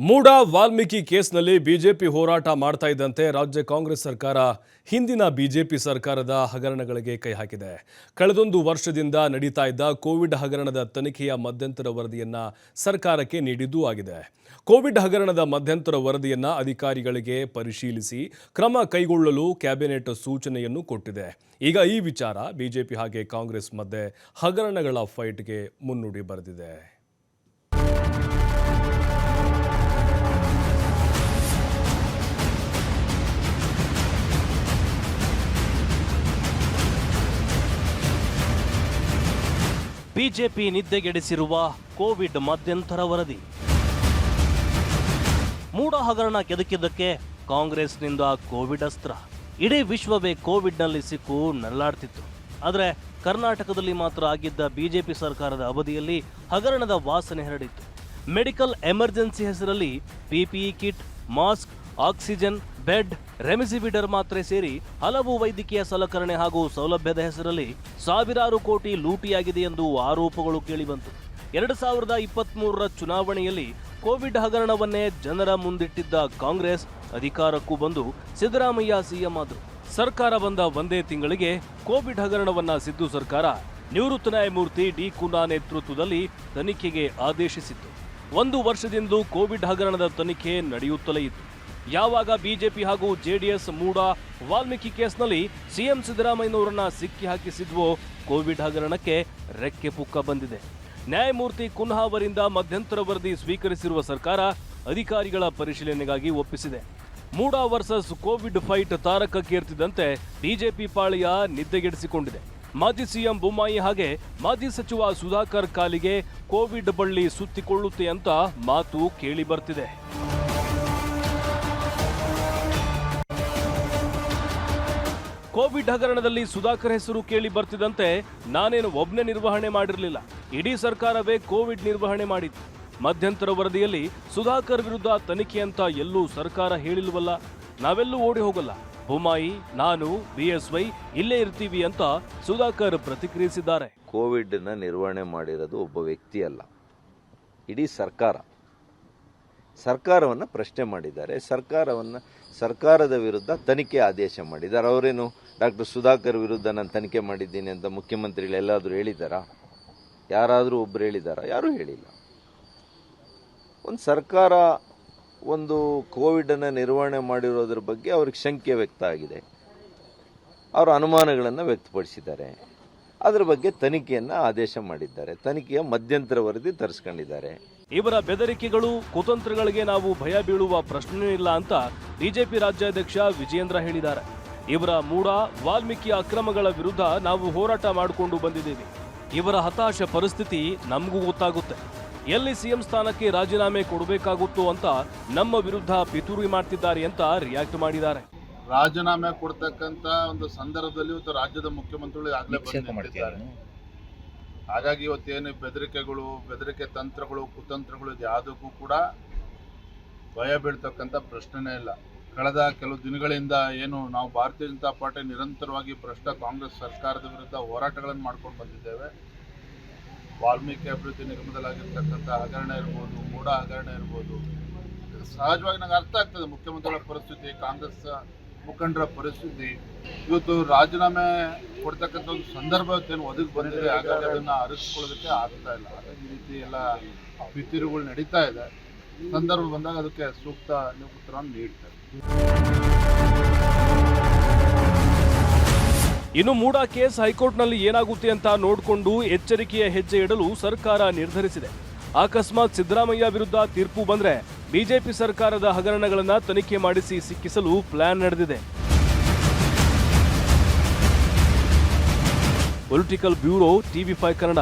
ಮೂಡ ವಾಲ್ಮೀಕಿ ಕೇಸ್ನಲ್ಲಿ ಬಿಜೆಪಿ ಹೋರಾಟ ಮಾಡ್ತಾ ಇದ್ದಂತೆ ರಾಜ್ಯ ಕಾಂಗ್ರೆಸ್ ಸರ್ಕಾರ ಹಿಂದಿನ ಬಿಜೆಪಿ ಸರ್ಕಾರದ ಹಗರಣಗಳಿಗೆ ಕೈ ಹಾಕಿದೆ. ಕಳೆದೊಂದು ವರ್ಷದಿಂದ ನಡೀತಾ ಇದ್ದ ಕೋವಿಡ್ ಹಗರಣದ ತನಿಖೆಯ ಮಧ್ಯಂತರ ವರದಿಯನ್ನ ಸರ್ಕಾರಕ್ಕೆ ನೀಡಿದ್ದೂ ಆಗಿದೆ. ಕೋವಿಡ್ ಹಗರಣದ ಮಧ್ಯಂತರ ವರದಿಯನ್ನ ಅಧಿಕಾರಿಗಳಿಗೆ ಪರಿಶೀಲಿಸಿ ಕ್ರಮ ಕೈಗೊಳ್ಳಲು ಕ್ಯಾಬಿನೆಟ್ ಸೂಚನೆಯನ್ನು ಕೊಟ್ಟಿದೆ. ಈಗ ಈ ವಿಚಾರ ಬಿಜೆಪಿ ಹಾಗೆ ಕಾಂಗ್ರೆಸ್ ಮಧ್ಯೆ ಹಗರಣಗಳ ಫೈಟ್ಗೆ ಮುನ್ನುಡಿ ಬರೆದಿದೆ. ಬಿಜೆಪಿ ನಿದ್ದೆಗೆಡಿಸಿರುವ ಕೋವಿಡ್ ಮಧ್ಯಂತರ ವರದಿ. ಮೂಡ ಹಗರಣ ಕೆದಕಿದ್ದಕ್ಕೆ ಕಾಂಗ್ರೆಸ್ನಿಂದ ಕೋವಿಡ್ ಅಸ್ತ್ರ. ಇಡೀ ವಿಶ್ವವೇ ಕೋವಿಡ್ನಲ್ಲಿ ಸಿಕ್ಕು ನರಳಾಡ್ತಿತ್ತು. ಆದರೆ ಕರ್ನಾಟಕದಲ್ಲಿ ಮಾತ್ರ ಆಗಿದ್ದ ಬಿಜೆಪಿ ಸರ್ಕಾರದ ಅವಧಿಯಲ್ಲಿ ಹಗರಣದ ವಾಸನೆ ಹರಡಿತ್ತು. ಮೆಡಿಕಲ್ ಎಮರ್ಜೆನ್ಸಿ ಹೆಸರಲ್ಲಿ PPE kit, mask, oxygen, bed, remdesivir ಮಾತ್ರೆ ಸೇರಿ ಹಲವು ವೈದ್ಯಕೀಯ ಸಲಕರಣೆ ಹಾಗೂ ಸೌಲಭ್ಯದ ಹೆಸರಲ್ಲಿ ಸಾವಿರಾರು ಕೋಟಿ ಲೂಟಿಯಾಗಿದೆ ಎಂದು ಆರೋಪಗಳು ಕೇಳಿಬಂತು. 2023ರ ಚುನಾವಣೆಯಲ್ಲಿ ಕೋವಿಡ್ ಹಗರಣವನ್ನೇ ಜನರ ಮುಂದಿಟ್ಟಿದ್ದ ಕಾಂಗ್ರೆಸ್ ಅಧಿಕಾರಕ್ಕೂ ಬಂದು ಸಿದ್ದರಾಮಯ್ಯ ಸಿಎಂ ಆದರು. ಸರ್ಕಾರ ಬಂದ ಒಂದೇ ತಿಂಗಳಿಗೆ ಕೋವಿಡ್ ಹಗರಣವನ್ನ ಸಿದ್ದು ಸರ್ಕಾರ ನಿವೃತ್ತ ನ್ಯಾಯಮೂರ್ತಿ ಡಿ ಕುನ್ನಾ ನೇತೃತ್ವದಲ್ಲಿ ತನಿಖೆಗೆ ಆದೇಶಿಸಿತ್ತು. 1 ವರ್ಷದಿಂದಲೂ ಕೋವಿಡ್ ಹಗರಣದ ತನಿಖೆ ನಡೆಯುತ್ತಲೇ ಇತ್ತು. ಯಾವಾಗ ಬಿಜೆಪಿ ಹಾಗೂ ಜೆಡಿಎಸ್ ಮೂಡ ವಾಲ್ಮೀಕಿ ಕೇಸ್ನಲ್ಲಿ ಸಿಎಂ ಸಿದ್ದರಾಮಯ್ಯನವರನ್ನ ಸಿಕ್ಕಿ ಹಾಕಿಸಿದ್ವೋ ಕೋವಿಡ್ ಹಗರಣಕ್ಕೆ ರೆಕ್ಕೆ ಪುಕ್ಕ ಬಂದಿದೆ. ನ್ಯಾಯಮೂರ್ತಿ ಕುನ್ಹಾ ಅವರಿಂದ ಮಧ್ಯಂತರ ವರದಿ ಸ್ವೀಕರಿಸಿರುವ ಸರ್ಕಾರ ಅಧಿಕಾರಿಗಳ ಪರಿಶೀಲನೆಗಾಗಿ ಒಪ್ಪಿಸಿದೆ. ಮೂಡ ವರ್ಸಸ್ ಕೋವಿಡ್ ಫೈಟ್ ತಾರಕಕ್ಕೇರ್ತಿದ್ದಂತೆ ಬಿಜೆಪಿ ಪಾಳೆಯ ನಿದ್ದೆಗೆಡಿಸಿಕೊಂಡಿದೆ. ಮಾಜಿ ಸಿಎಂ ಬೊಮ್ಮಾಯಿ ಹಾಗೆ ಮಾಜಿ ಸಚಿವ ಸುಧಾಕರ್ ಕಾಲಿಗೆ ಕೋವಿಡ್ ಬಳ್ಳಿ ಸುತ್ತಿಕೊಳ್ಳುತ್ತೆ ಅಂತ ಮಾತು ಕೇಳಿ ಬರ್ತಿದೆ. ಕೋವಿಡ್ ಹಗರಣದಲ್ಲಿ ಸುಧಾಕರ್ ಹೆಸರು ಕೇಳಿ ಬರ್ತಿದ್ದಂತೆ ನಾನೇನು ಒಬ್ಬನೇ ನಿರ್ವಹಣೆ ಮಾಡಿರಲಿಲ್ಲ, ಇಡೀ ಸರ್ಕಾರವೇ ಕೋವಿಡ್ ನಿರ್ವಹಣೆ ಮಾಡಿತ್ತು. ಮಧ್ಯಂತರ ವರದಿಯಲ್ಲಿ ಸುಧಾಕರ್ ವಿರುದ್ಧ ತನಿಖೆ ಅಂತ ಎಲ್ಲೂ ಸರ್ಕಾರ ಹೇಳಿಲ್ವಲ್ಲ, ನಾವೆಲ್ಲೂ ಓಡಿ ಹೋಗಲ್ಲ, ಬೊಮ್ಮಾಯಿ, ನಾನು, ಬಿಎಸ್ವೈ ಇಲ್ಲೇ ಇರ್ತೀವಿ ಅಂತ ಸುಧಾಕರ್ ಪ್ರತಿಕ್ರಿಯಿಸಿದ್ದಾರೆ. ಕೋವಿಡ್ನ ನಿರ್ವಹಣೆ ಮಾಡಿರೋದು ಒಬ್ಬ ವ್ಯಕ್ತಿ ಅಲ್ಲ, ಇಡೀ ಸರ್ಕಾರವನ್ನು ಪ್ರಶ್ನೆ ಮಾಡಿದ್ದಾರೆ. ಸರ್ಕಾರದ ವಿರುದ್ಧ ತನಿಖೆ ಆದೇಶ ಮಾಡಿದ್ದಾರೆ. ಅವರೇನು ಡಾಕ್ಟರ್ ಸುಧಾಕರ್ ವಿರುದ್ಧ ನಾನು ತನಿಖೆ ಮಾಡಿದ್ದೀನಿ ಅಂತ ಮುಖ್ಯಮಂತ್ರಿಗಳು ಎಲ್ಲಾದರೂ ಹೇಳಿದ್ದಾರಾ? ಯಾರಾದರೂ ಒಬ್ಬರು ಹೇಳಿದಾರಾ? ಯಾರೂ ಹೇಳಿಲ್ಲ. ಒಂದು ಸರ್ಕಾರ ಒಂದು ಕೋವಿಡನ್ನು ನಿರ್ವಹಣೆ ಮಾಡಿರೋದ್ರ ಬಗ್ಗೆ ಅವ್ರಿಗೆ ಶಂಕೆ ವ್ಯಕ್ತ ಆಗಿದೆ, ಅವರ ಅನುಮಾನಗಳನ್ನು ವ್ಯಕ್ತಪಡಿಸಿದ್ದಾರೆ. ಅದರ ಬಗ್ಗೆ ತನಿಖೆಯನ್ನು ಆದೇಶ ಮಾಡಿದ್ದಾರೆ. ತನಿಖೆಯ ಮಧ್ಯಂತರ ವರದಿ ತರಿಸ್ಕೊಂಡಿದ್ದಾರೆ. ಇವರ ಬೆದರಿಕೆಗಳು, ಕುತಂತ್ರಗಳಿಗೆ ನಾವು ಭಯ ಬೀಳುವ ಪ್ರಶ್ನೆ ಇಲ್ಲ ಅಂತ ಬಿಜೆಪಿ ರಾಜ್ಯಾಧ್ಯಕ್ಷ ವಿಜಯೇಂದ್ರ ಹೇಳಿದ್ದಾರೆ. ಇವರ ಮೂಡ ವಾಲ್ಮೀಕಿ ಅಕ್ರಮಗಳ ವಿರುದ್ಧ ನಾವು ಹೋರಾಟ ಮಾಡಿಕೊಂಡು ಬಂದಿದ್ದೀವಿ. ಇವರ ಹತಾಶ ಪರಿಸ್ಥಿತಿ ನಮಗೂ ಗೊತ್ತಾಗುತ್ತೆ. ಎಲ್ಲಿ ಸಿಎಂ ಸ್ಥಾನಕ್ಕೆ ರಾಜೀನಾಮೆ ಕೊಡಬೇಕಾಗುತ್ತೋ ಅಂತ ನಮ್ಮ ವಿರುದ್ಧ ಪಿತೂರಿ ಮಾಡ್ತಿದ್ದಾರೆ ಅಂತ ರಿಯಾಕ್ಟ್ ಮಾಡಿದ್ದಾರೆ. ರಾಜೀನಾಮೆ ಕೊಡ್ತಕ್ಕಂಥ ಒಂದು ಸಂದರ್ಭದಲ್ಲಿ ಇವತ್ತು ರಾಜ್ಯದ ಮುಖ್ಯಮಂತ್ರಿಗಳು ಆಗಲೇ ಬಂದಿದ್ದಾರೆ. ಹಾಗಾಗಿ ಇವತ್ತೇನು ಬೆದರಿಕೆ ತಂತ್ರಗಳು, ಕುತಂತ್ರಗಳು ಯಾವುದಕ್ಕೂ ಕೂಡ ಭಯ ಬೀಳ್ತಕ್ಕಂಥ ಪ್ರಶ್ನೆನೇ ಇಲ್ಲ. ಕಳೆದ ಕೆಲವು ದಿನಗಳಿಂದ ಏನು ನಾವು ಭಾರತೀಯ ಜನತಾ ಪಾರ್ಟಿ ನಿರಂತರವಾಗಿ ಭ್ರಷ್ಟ ಕಾಂಗ್ರೆಸ್ ಸರ್ಕಾರದ ವಿರುದ್ಧ ಹೋರಾಟಗಳನ್ನು ಮಾಡ್ಕೊಂಡು ಬಂದಿದ್ದೇವೆ. ವಾಲ್ಮೀಕಿ ಅಭಿವೃದ್ಧಿ ನಿಗಮದಲ್ಲಾಗಿರ್ತಕ್ಕಂಥ ಹಗರಣ ಇರ್ಬೋದು, ಮೂಡ ಹಗರಣ ಇರ್ಬೋದು, ಸಹಜವಾಗಿ ನಂಗೆ ಅರ್ಥ ಆಗ್ತದೆ ಮುಖ್ಯಮಂತ್ರಿಗಳ ಪರಿಸ್ಥಿತಿ, ಕಾಂಗ್ರೆಸ್ ಮುಖಂಡರ ಪರಿಸ್ಥಿತಿ. ಇವತ್ತು ರಾಜೀನಾಮೆ ಕೊಡ್ತಕ್ಕಂಥ ಒಂದು ಸಂದರ್ಭ ಏನು ಒದಗಿ ಬಂದಿದೆ, ಹಾಗಾಗಿ ಅದನ್ನು ಅರಿಸ್ಕೊಳ್ಳೋದಕ್ಕೆ ಆಗ್ತಾ ಇಲ್ಲ. ಹಾಗಾಗಿ ಈ ರೀತಿ ಎಲ್ಲ ಪಿತೂರಿಗಳು ನಡೀತಾ ಇದೆ. ಸಂದರ್ಭ ಬಂದಾಗ ಅದಕ್ಕೆ ಸೂಕ್ತ ಉತ್ತರವನ್ನು ನೀಡ್ತಾರೆ. ಇನ್ನು ಮೂಡ ಕೇಸ್ ಹೈಕೋರ್ಟ್ನಲ್ಲಿ ಏನಾಗುತ್ತೆ ಅಂತ ನೋಡಿಕೊಂಡು ಎಚ್ಚರಿಕೆಯ ಹೆಜ್ಜೆ ಇಡಲು ಸರ್ಕಾರ ನಿರ್ಧರಿಸಿದೆ. ಅಕಸ್ಮಾತ್ ಸಿದ್ದರಾಮಯ್ಯ ವಿರುದ್ಧ ತೀರ್ಪು ಬಂದ್ರೆ ಬಿಜೆಪಿ ಸರ್ಕಾರದ ಹಗರಣಗಳನ್ನ ತನಿಖೆ ಮಾಡಿಸಿ ಸಿಕ್ಕಿಸಲು ಪ್ಲಾನ್ ನಡೆದಿದೆ. Political bureau, TV5 Kannada.